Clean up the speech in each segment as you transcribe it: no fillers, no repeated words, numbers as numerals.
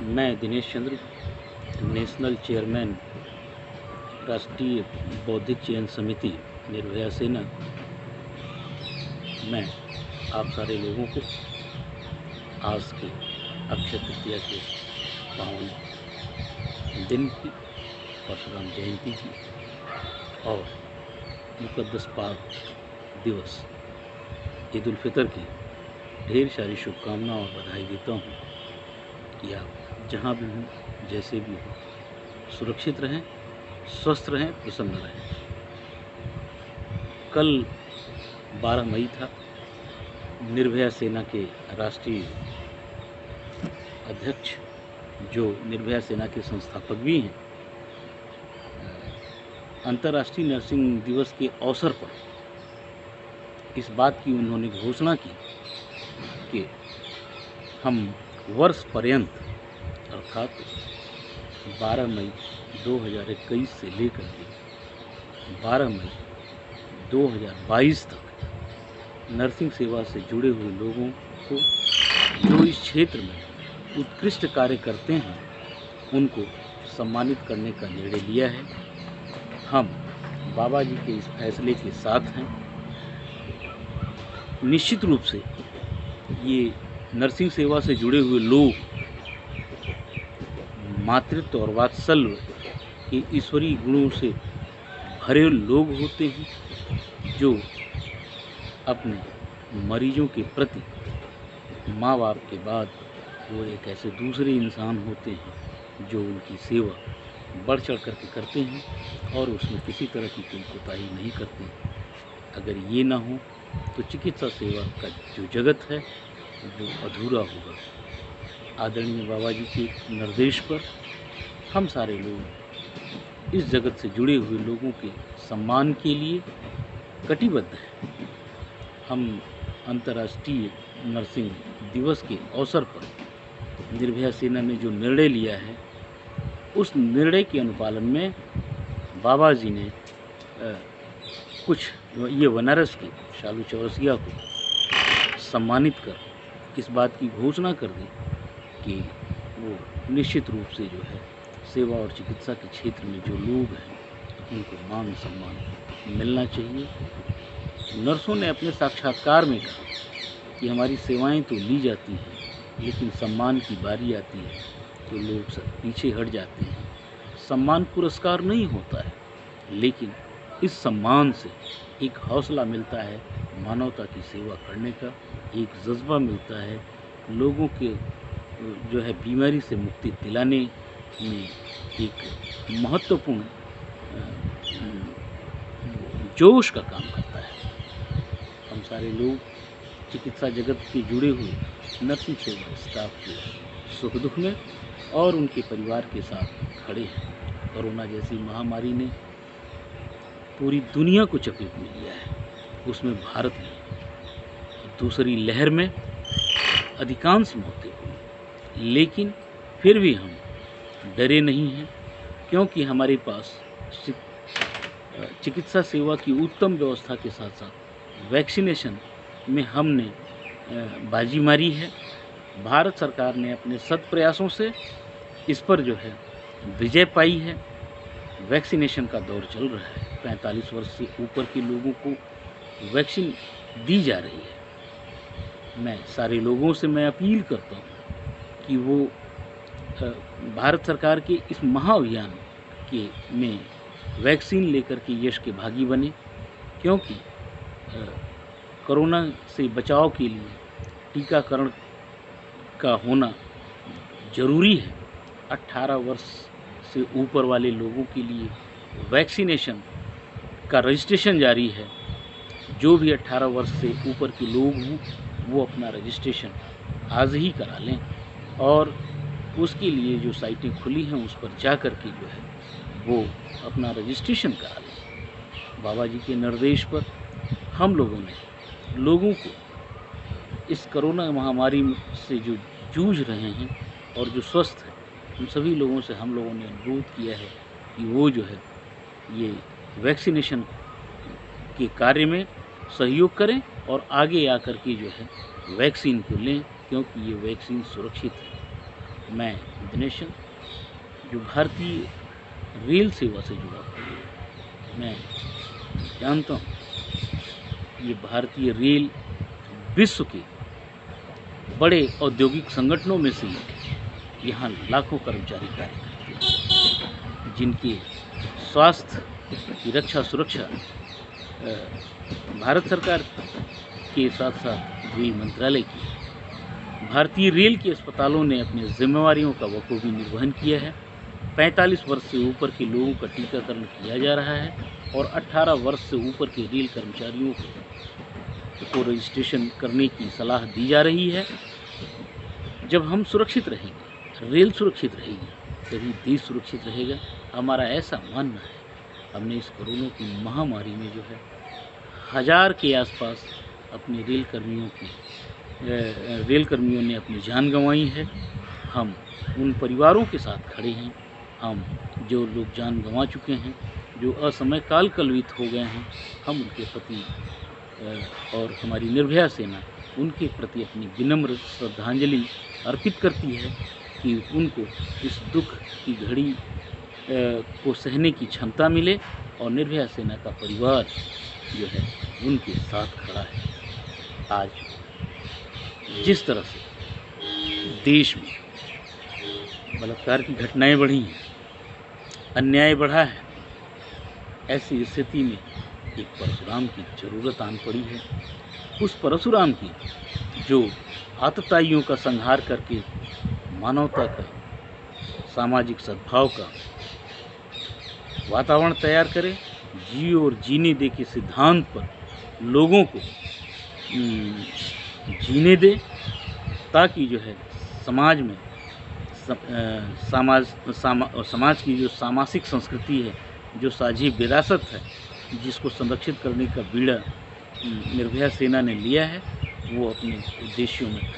मैं Dinesh Chandra, national chairman, राष्ट्रीय बौद्धिक चयन समिति निर्भया सेना, मैं आप सारे लोगों को आज के अक्षय तृतीया के पावन दिन की, परशुराम जयंती की और मुक़द्दस पाक दिवस ईद उल फितर की ढेर सारी शुभकामनाएं और बधाई देता हूँ कि आप जहाँ भी हों, जैसे भी हों, सुरक्षित रहें, स्वस्थ रहें, प्रसन्न रहें। कल 12 मई था। निर्भया सेना के राष्ट्रीय अध्यक्ष, जो निर्भया सेना के संस्थापक भी हैं, अंतर्राष्ट्रीय नर्सिंग दिवस के अवसर पर इस बात की उन्होंने घोषणा की कि हम वर्ष पर्यंत अर्थात 12 मई 2021 से लेकर के 12 मई 2022 तक नर्सिंग सेवा से जुड़े हुए लोगों को जो इस क्षेत्र में उत्कृष्ट कार्य करते हैं उनको सम्मानित करने का निर्णय लिया है। हम बाबा जी के इस फैसले के साथ हैं। निश्चित रूप से ये नर्सिंग सेवा से जुड़े हुए लोग मातृत्व और वात्सल्य के ईश्वरीय गुणों से भरे लोग होते हैं, जो अपने मरीजों के प्रति माँ बाप के बाद वो एक ऐसे दूसरे इंसान होते हैं जो उनकी सेवा बढ़ चढ़ करके करते हैं और उसमें किसी तरह की कोई कोताही नहीं करते। अगर ये ना हो तो चिकित्सा सेवा का जो जगत है वो अधूरा होगा। आदरणीय बाबा जी के निर्देश पर हम सारे लोग इस जगत से जुड़े हुए लोगों के सम्मान के लिए कटिबद्ध हैं। हम अंतर्राष्ट्रीय नर्सिंग दिवस के अवसर पर निर्भया सेना ने जो निर्णय लिया है, उस निर्णय के अनुपालन में बाबा जी ने कुछ ये बनारस के शालू चौरसिया को सम्मानित कर इस बात की घोषणा कर दी कि वो निश्चित रूप से जो है सेवा और चिकित्सा के क्षेत्र में जो लोग हैं उनको मान सम्मान मिलना चाहिए। नर्सों ने अपने साक्षात्कार में कहा कि हमारी सेवाएं तो ली जाती हैं, लेकिन सम्मान की बारी आती है तो लोग सब पीछे हट जाते हैं। सम्मान पुरस्कार नहीं होता है, लेकिन इस सम्मान से एक हौसला मिलता है मानवता की सेवा करने का, एक जज्बा मिलता है लोगों के जो है बीमारी से मुक्ति दिलाने में एक महत्वपूर्ण जोश का काम करता है। हम सारे लोग चिकित्सा जगत से जुड़े हुए नर्सिंग सेवा स्टाफ के सुख दुख में और उनके परिवार के साथ खड़े हैं। कोरोना जैसी महामारी ने पूरी दुनिया को चपेट में लिया है, उसमें भारत में दूसरी लहर में अधिकांश मौतें हुई, लेकिन फिर भी हम डरे नहीं हैं, क्योंकि हमारे पास चिकित्सा सेवा की उत्तम व्यवस्था के साथ साथ वैक्सीनेशन में हमने बाजी मारी है। भारत सरकार ने अपने सत प्रयासों से इस पर जो है विजय पाई है। वैक्सीनेशन का दौर चल रहा है। 45 वर्ष से ऊपर के लोगों को वैक्सीन दी जा रही है। मैं सारे लोगों से मैं अपील करता हूँ कि वो भारत सरकार के इस महाअभियान के में वैक्सीन लेकर के यश के भागी बने, क्योंकि कोरोना से बचाव के लिए टीकाकरण का होना ज़रूरी है। 18 वर्ष से ऊपर वाले लोगों के लिए वैक्सीनेशन का रजिस्ट्रेशन जारी है। जो भी 18 वर्ष से ऊपर के लोग हों वो अपना रजिस्ट्रेशन आज ही करा लें और उसके लिए जो साइटें खुली हैं उस पर जा कर के जो है वो अपना रजिस्ट्रेशन करा लें। बाबा जी के निर्देश पर हम लोगों ने लोगों को इस कोरोना महामारी से जो जूझ रहे हैं और जो स्वस्थ हैं, उन सभी लोगों से हम लोगों ने अनुरोध किया है कि वो जो है ये वैक्सीनेशन के कार्य में सहयोग करें और आगे आकर के जो है वैक्सीन को लें, क्योंकि ये वैक्सीन सुरक्षित है। मैं दिनेश चंद, जो भारतीय रेल सेवा से जुड़ा हूँ, मैं जानता हूँ ये भारतीय रेल विश्व के बड़े औद्योगिक संगठनों में से यहाँ लाखों कर्मचारी कार्य करते हैं, जिनके स्वास्थ्य की रक्षा सुरक्षा भारत सरकार के साथ साथ गृह मंत्रालय की। भारतीय रेल के अस्पतालों ने अपनी जिम्मेवारियों का बखूबी निर्वहन किया है। 45 वर्ष से ऊपर के लोगों का टीकाकरण किया जा रहा है और 18 वर्ष से ऊपर के रेल कर्मचारियों को रजिस्ट्रेशन करने की सलाह दी जा रही है। जब हम सुरक्षित रहेंगे, रेल सुरक्षित रहेगी, तभी देश सुरक्षित रहेगा, हमारा ऐसा मानना है। हमने इस कोरोना की महामारी में जो है 1000 के आसपास अपने रेल कर्मियों ने अपनी जान गंवाई है। हम उन परिवारों के साथ खड़े हैं। हम जो लोग जान गंवा चुके हैं, जो असमय काल कलवित हो गए हैं, हम उनके प्रति और हमारी निर्भया सेना उनके प्रति अपनी विनम्र श्रद्धांजलि अर्पित करती है कि उनको इस दुख की घड़ी को सहने की क्षमता मिले और निर्भया सेना का परिवार जो है उनके साथ खड़ा है। आज जिस तरह से देश में बलात्कार की घटनाएं बढ़ी हैं, अन्याय बढ़ा है, ऐसी स्थिति में एक परशुराम की जरूरत आन पड़ी है। उस परशुराम की जो आतताइयों का संहार करके मानवता का, सामाजिक सद्भाव का वातावरण तैयार करे, जियो और जीने दे के सिद्धांत पर लोगों को जीने दे, ताकि जो है समाज में समाज की जो सामाजिक संस्कृति है, जो साझी विरासत है, जिसको संरक्षित करने का बीड़ा निर्भया सेना ने लिया है, वो अपने उद्देश्यों में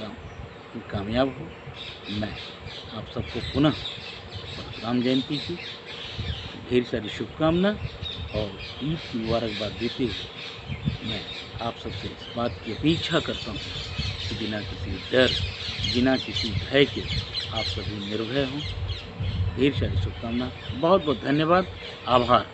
कामयाब हो। मैं आप सबको पुनः परशुराम जयंती की ढेर सारी शुभकामना और ईद की मुबारकबाद देते हुए मैं आप सबसे इस बात की अपेक्षा करता हूँ कि बिना किसी डर, बिना किसी भय के आप सभी निर्भय हों। ढेर सारी शुभकामना। बहुत बहुत धन्यवाद, आभार।